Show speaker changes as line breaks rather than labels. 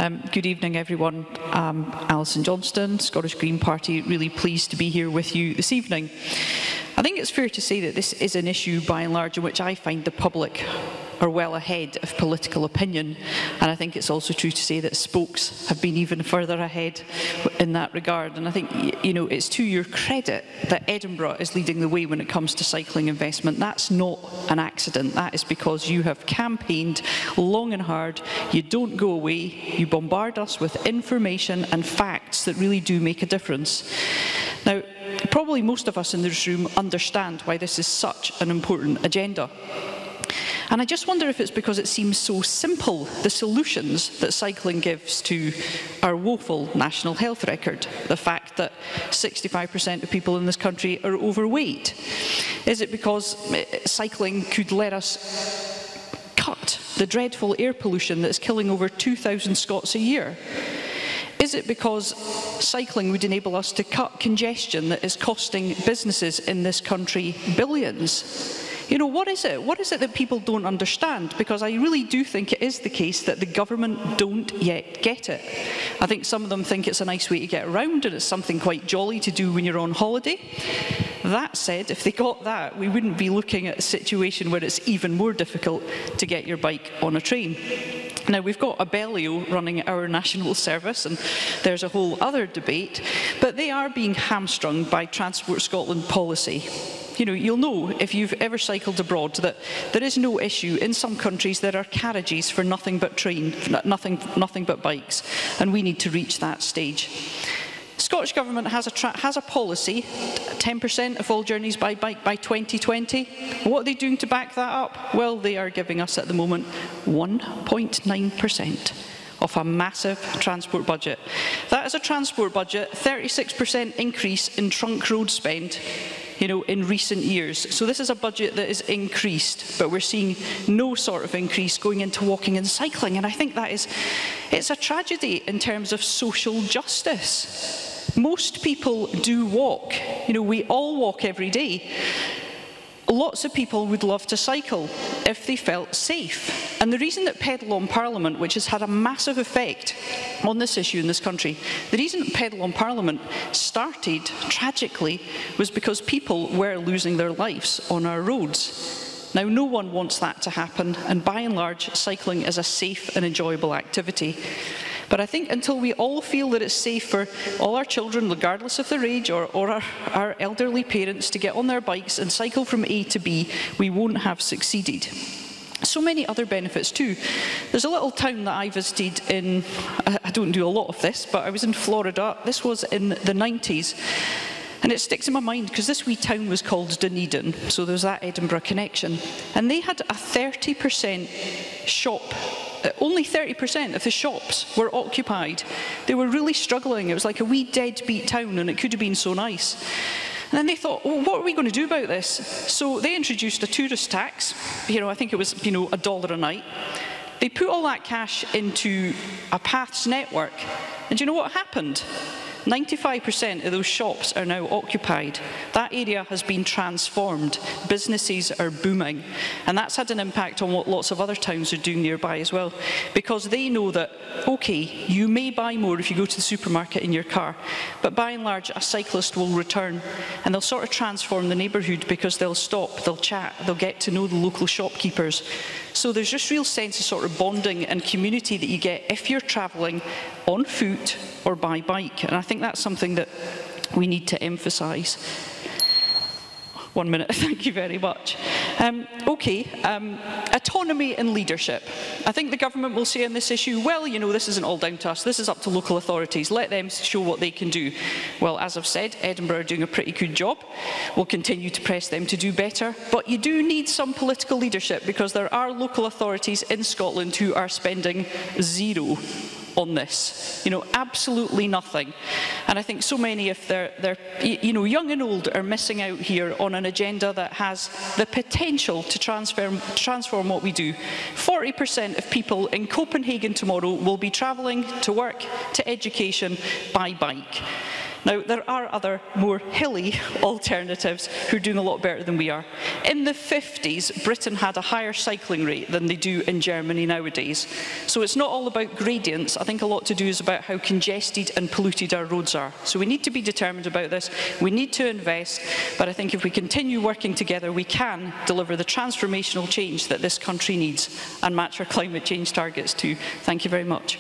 Good evening, everyone. Alison, Johnstone, Scottish Green Party. Really pleased to be here with you this evening. I think it's fair to say that this is an issue, by and large, in which I find the public are well ahead of political opinion, and I think it's also true to say that spokes have been even further ahead in that regard. And I think, you know, it's to your credit that Edinburgh is leading the way when it comes to cycling investment. That's not an accident. That is because you have campaigned long and hard. You don't go away. You bombard us with information and facts that really do make a difference. Now, probably most of us in this room understand why this is such an important agenda. And I just wonder if it's because it seems so simple, the solutions that cycling gives to our woeful national health record, the fact that 65% of people in this country are overweight. Is it because cycling could let us cut the dreadful air pollution that is killing over 2,000 Scots a year? Is it because cycling would enable us to cut congestion that is costing businesses in this country billions? You know, what is it? What is it that people don't understand? Because I really do think it is the case that the government don't yet get it. I think some of them think it's a nice way to get around and it's something quite jolly to do when you're on holiday. That said, if they got that, we wouldn't be looking at a situation where it's even more difficult to get your bike on a train. Now, we've got Abellio running our national service, and there's a whole other debate, but they are being hamstrung by Transport Scotland policy. You know, you'll know if you've ever cycled abroad that there is no issue. In some countries, there are carriages for nothing but nothing but bikes, and we need to reach that stage. The Scottish Government has a policy, 10% of all journeys by bike by 2020. What are they doing to back that up? Well, they are giving us at the moment 1.9% of a massive transport budget. That is a transport budget, 36% increase in trunk road spend, you know, in recent years. So this is a budget that is increased, but we're seeing no sort of increase going into walking and cycling. And I think that it's a tragedy in terms of social justice. Most people do walk. You know, we all walk every day. Lots of people would love to cycle if they felt safe. And the reason that Pedal on Parliament, which has had a massive effect on this issue in this country, the reason that Pedal on Parliament started, tragically, was because people were losing their lives on our roads. Now, no one wants that to happen, and by and large, cycling is a safe and enjoyable activity. But I think until we all feel that it's safe for all our children, regardless of their age, or our elderly parents, to get on their bikes and cycle from A to B, we won't have succeeded. So many other benefits too. There's a little town that I visited in, I don't do a lot of this, but I was in Florida. This was in the 90s. And it sticks in my mind because this wee town was called Dunedin, so there's that Edinburgh connection. And they had a 30% shop. Only 30% of the shops were occupied. They were really struggling. It was like a wee deadbeat town, and it could have been so nice. And then they thought, well, what are we going to do about this? So they introduced a tourist tax. You know, I think it was, you know, $1 a night. They put all that cash into a paths network. And do you know what happened? 95% of those shops are now occupied. That area has been transformed. Businesses are booming. And that's had an impact on what lots of other towns are doing nearby as well. Because they know that, okay, you may buy more if you go to the supermarket in your car, but by and large, a cyclist will return and they'll sort of transform the neighbourhood because they'll stop, they'll chat, they'll get to know the local shopkeepers. So there's just real sense of sort of bonding and community that you get if you're travelling on foot or by bike. And I think that's something that we need to emphasise. 1 minute, thank you very much. Autonomy and leadership. I think the government will say on this issue, well, you know, this isn't all down to us, this is up to local authorities, let them show what they can do. Well, as I've said, Edinburgh are doing a pretty good job. We'll continue to press them to do better, but you do need some political leadership because there are local authorities in Scotland who are spending zero on this, you know, absolutely nothing. And I think so many of their you know, young and old are missing out here on an agenda that has the potential to transform what we do. 40% of people in Copenhagen tomorrow will be travelling to work, to education, by bike. Now, there are other more hilly alternatives who are doing a lot better than we are. In the 50s, Britain had a higher cycling rate than they do in Germany nowadays. So it's not all about gradients. I think a lot to do is about how congested and polluted our roads are. So we need to be determined about this. We need to invest. But I think if we continue working together, we can deliver the transformational change that this country needs and match our climate change targets too. Thank you very much.